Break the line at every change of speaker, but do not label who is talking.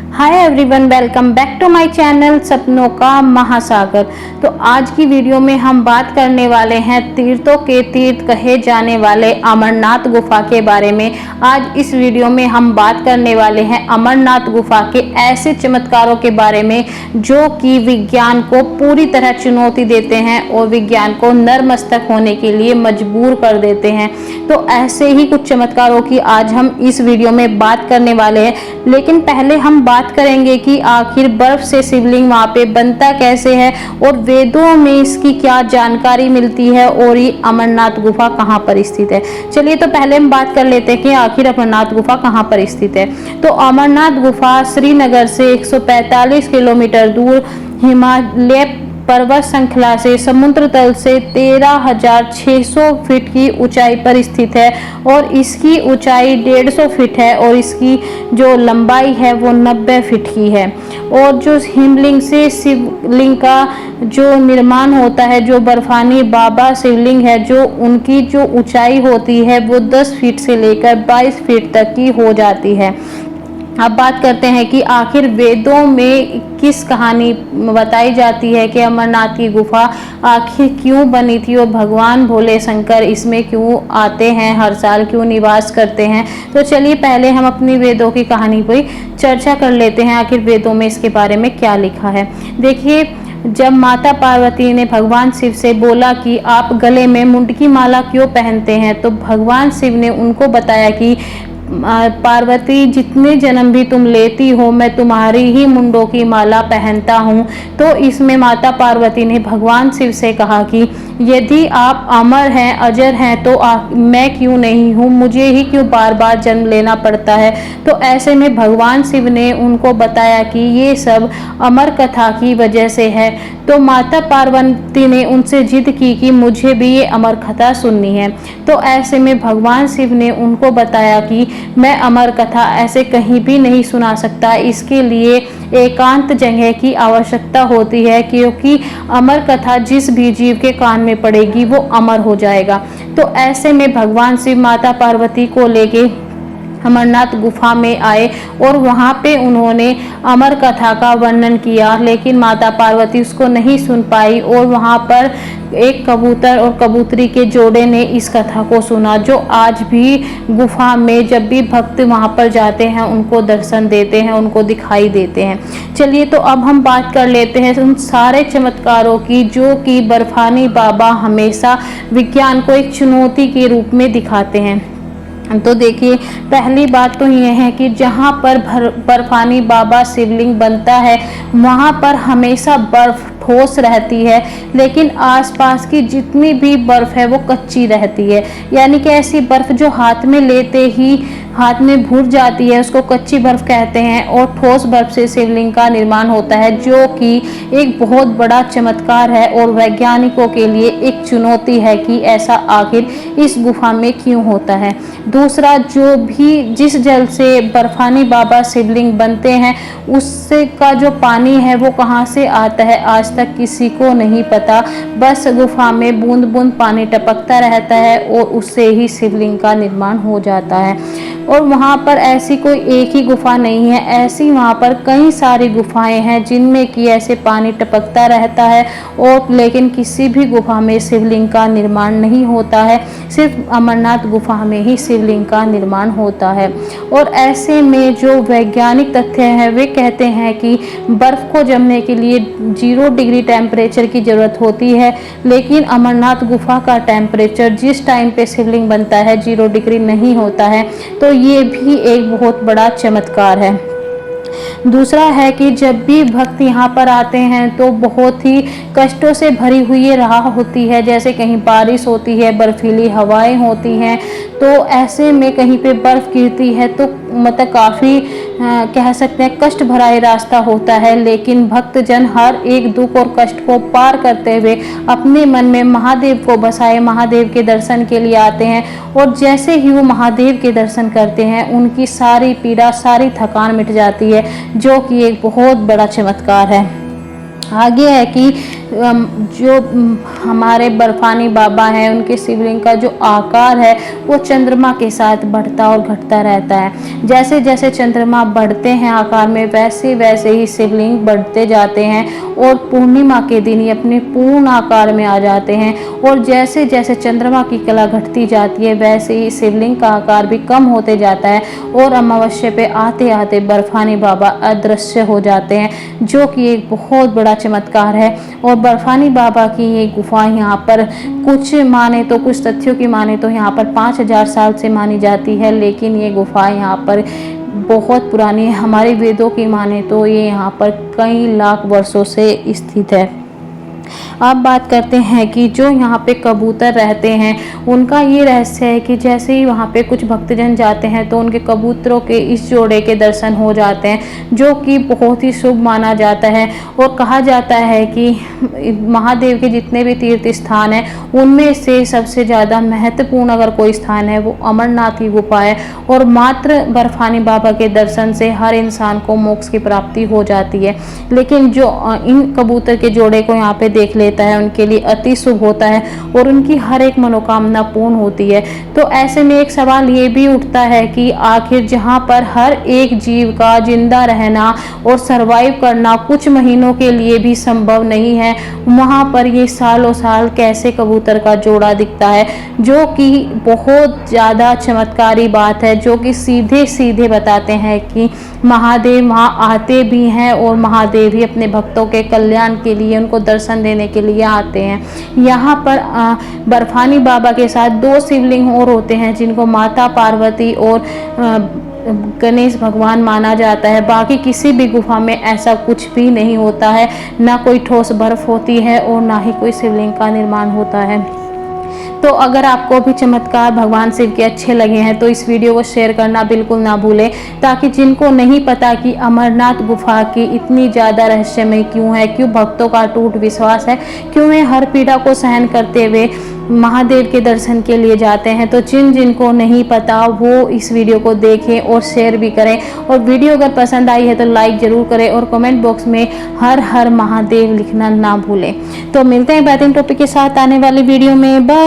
Hi everyone, welcome back to my channel सपनों का महासागर। तो आज की वीडियो में हम बात करने वाले हैं तीर्थों के तीर्थ कहे जाने वाले अमरनाथ गुफा के बारे में। आज इस वीडियो में हम बात करने वाले हैं अमरनाथ गुफा के ऐसे चमत्कारों के बारे में जो कि विज्ञान को पूरी तरह चुनौती देते हैं और विज्ञान को नतमस्तक होने के लिए मजबूर कर देते हैं। तो ऐसे ही कुछ चमत्कारों की आज हम इस वीडियो में बात करने वाले हैं, लेकिन पहले हम बात करेंगे कि आखिर बर्फ से शिवलिंग वहां पे बनता कैसे है और वेदों में इसकी क्या जानकारी मिलती है और ये अमरनाथ गुफा कहाँ पर स्थित है। चलिए तो पहले हम बात कर लेते हैं कि आखिर अमरनाथ गुफा कहाँ पर स्थित है। तो अमरनाथ गुफा श्रीनगर से 145 किलोमीटर दूर हिमालय पर्वत श्रृंखला से समुद्र तल से 13,600 फीट की ऊंचाई पर स्थित है और इसकी ऊंचाई 150 फीट है और इसकी जो लंबाई है वो 90 फीट की है। और जो हिमलिंग से शिवलिंग का जो निर्माण होता है, जो बर्फानी बाबा शिवलिंग है, जो उनकी जो ऊंचाई होती है वो 10 फीट से लेकर 22 फीट तक की हो जाती है। अब बात करते हैं कि आखिर वेदों में किस कहानी बताई जाती है कि अमरनाथ की गुफा आखिर क्यों बनी थी और भगवान भोले शंकर इसमें क्यों आते हैं, हर साल क्यों निवास करते हैं। तो चलिए पहले हम अपनी वेदों की कहानी पर चर्चा कर लेते हैं, आखिर वेदों में इसके बारे में क्या लिखा है। देखिए, जब माता पार्वती ने भगवान शिव से बोला कि आप गले में मुंड की माला क्यों पहनते हैं, तो भगवान शिव ने उनको बताया कि पार्वती, जितने जन्म भी तुम लेती हो मैं तुम्हारी ही मुंडों की माला पहनता हूँ। तो इसमें माता पार्वती ने भगवान शिव से कहा कि यदि आप अमर हैं, अजर हैं, तो मैं क्यों नहीं हूँ, मुझे ही क्यों बार बार जन्म लेना पड़ता है। तो ऐसे में भगवान शिव ने उनको बताया कि ये सब अमर कथा की वजह से है। तो माता पार्वती ने उनसे जिद की कि मुझे भी ये अमर कथा सुननी है। तो ऐसे में भगवान शिव ने उनको बताया कि मैं अमर कथा ऐसे कहीं भी नहीं सुना सकता, इसके लिए एकांत जगह की आवश्यकता होती है, क्योंकि अमर कथा जिस भी जीव के कान में पड़ेगी वो अमर हो जाएगा। तो ऐसे में भगवान शिव माता पार्वती को लेके अमरनाथ गुफा में आए और वहाँ पे उन्होंने अमर कथा का वर्णन किया, लेकिन माता पार्वती उसको नहीं सुन पाई और वहाँ पर एक कबूतर और कबूतरी के जोड़े ने इस कथा को सुना, जो आज भी गुफा में जब भी भक्त वहाँ पर जाते हैं उनको दर्शन देते हैं, उनको दिखाई देते हैं। चलिए तो अब हम बात कर लेते हैं उन सारे चमत्कारों की जो कि बर्फानी बाबा हमेशा विज्ञान को एक चुनौती के रूप में दिखाते हैं। तो देखिए, पहली बात तो ये है कि जहाँ पर बर्फानी बाबा शिवलिंग बनता है वहाँ पर हमेशा बर्फ ठोस रहती है, लेकिन आसपास की जितनी भी बर्फ है वो कच्ची रहती है। यानी कि ऐसी बर्फ जो हाथ में लेते ही हाथ में भूर जाती है उसको कच्ची बर्फ कहते हैं। और ठोस बर्फ से शिवलिंग का निर्माण होता है, जो कि एक बहुत बड़ा चमत्कार है और वैज्ञानिकों के लिए एक चुनौती है कि ऐसा आखिर इस गुफा में क्यों होता है। दूसरा, जो भी जिस जल से बर्फानी बाबा शिवलिंग बनते हैं उससे का जो पानी है वो कहाँ से आता है आज तक किसी को नहीं पता। बस गुफा में बूंद बूंद पानी टपकता रहता है और उससे ही शिवलिंग का निर्माण हो जाता है। और वहाँ पर ऐसी कोई एक ही गुफा नहीं है, ऐसी वहाँ पर कई सारी गुफाएं हैं जिनमें कि ऐसे पानी टपकता रहता है और लेकिन किसी भी गुफा में शिवलिंग का निर्माण नहीं होता है। सिर्फ अमरनाथ गुफा में ही शिवलिंग का निर्माण होता है। और ऐसे में जो वैज्ञानिक तथ्य हैं वे कहते हैं कि बर्फ़ को जमने के लिए 0 डिग्री टेम्परेचर की ज़रूरत होती है, लेकिन अमरनाथ गुफा का टेम्परेचर जिस टाइम पे शिवलिंग बनता है 0 डिग्री नहीं होता है। तो ये भी एक बहुत बड़ा चमत्कार है। दूसरा है कि जब भी भक्त यहाँ पर आते हैं तो बहुत ही कष्टों से भरी हुई ये राह होती है, जैसे कहीं बारिश होती है, बर्फीली हवाएं होती हैं, तो ऐसे में कहीं पे बर्फ़ गिरती है तो मतलब काफ़ी कह सकते हैं कष्ट भरा ये रास्ता होता है। लेकिन भक्तजन हर एक दुख और कष्ट को पार करते हुए अपने मन में महादेव को बसाए महादेव के दर्शन के लिए आते हैं और जैसे ही वो महादेव के दर्शन करते हैं उनकी सारी पीड़ा, सारी थकान मिट जाती है, जो कि एक बहुत बड़ा चमत्कार है। आगे है कि जो हमारे बर्फानी बाबा हैं उनके शिवलिंग का जो आकार है वो चंद्रमा के साथ बढ़ता और घटता रहता है। जैसे जैसे चंद्रमा बढ़ते हैं आकार में वैसे वैसे ही शिवलिंग बढ़ते जाते हैं और पूर्णिमा के दिन ये अपने पूर्ण आकार में आ जाते हैं। और जैसे जैसे चंद्रमा की कला घटती जाती है वैसे ही शिवलिंग का आकार भी कम होते जाता है और अमावस्या पे आते आते बर्फानी बाबा अदृश्य हो जाते हैं, जो कि एक बहुत बड़ा चमत्कार है। और बर्फानी बाबा की ये गुफा यहाँ पर कुछ माने तो कुछ तथ्यों की माने तो यहाँ पर 5000 साल से मानी जाती है, लेकिन ये गुफा यहाँ पर बहुत पुरानी है। हमारे वेदों की माने तो ये यहाँ पर कई लाख वर्षों से स्थित है। अब बात करते हैं कि जो यहाँ पे कबूतर रहते हैं उनका ये रहस्य है कि जैसे ही वहाँ पे कुछ भक्तजन जाते हैं तो उनके कबूतरों के इस जोड़े के दर्शन हो जाते हैं, जो कि बहुत ही शुभ माना जाता है। और कहा जाता है कि महादेव के जितने भी तीर्थ स्थान हैं उनमें से सबसे ज़्यादा महत्वपूर्ण अगर कोई स्थान है वो अमरनाथ की गुफा है। और मात्र बर्फानी बाबा के दर्शन से हर इंसान को मोक्ष की प्राप्ति हो जाती है। लेकिन जो इन कबूतर के जोड़े को यहाँ पे देख लेता है उनके लिए अति शुभ होता है और उनकी हर एक मनोकामना पूर्ण होती है। तो ऐसे में एक सवाल ये भी उठता है कि आखिर जहाँ पर हर एक जीव का जिंदा रहना और सरवाइव करना कुछ महीनों के लिए भी संभव नहीं है, वहाँ पर ये सालों साल कैसे कबूतर का जोड़ा दिखता है, जो कि बहुत ज़्यादा चमत्कारी बात है, जो कि सीधे सीधे बताते हैं कि महादेव वहाँ आते भी हैं और महादेव ही अपने भक्तों के कल्याण के लिए उनको दर्शन देने के लिए आते हैं। यहाँ पर बर्फानी बाबा के साथ 2 शिवलिंग और होते हैं जिनको माता पार्वती और गणेश भगवान माना जाता है। बाकी किसी भी गुफा में ऐसा कुछ भी नहीं होता है, ना कोई ठोस बर्फ होती है और ना ही कोई शिवलिंग का निर्माण होता है। तो अगर आपको भी चमत्कार भगवान शिव के अच्छे लगे हैं तो इस वीडियो को शेयर करना बिल्कुल ना भूलें, ताकि जिनको नहीं पता कि अमरनाथ गुफा की इतनी ज़्यादा रहस्यमय क्यों है, क्यों भक्तों का अटूट विश्वास है, क्यों वे हर पीड़ा को सहन करते हुए महादेव के दर्शन के लिए जाते हैं, तो जिनको नहीं पता वो इस वीडियो को देखें और शेयर भी करें। और वीडियो अगर पसंद आई है तो लाइक ज़रूर करें और कमेंट बॉक्स में हर हर महादेव लिखना ना भूलें। तो मिलते हैं बेहतरीन टॉपिक के साथ आने वाली वीडियो में। बाय।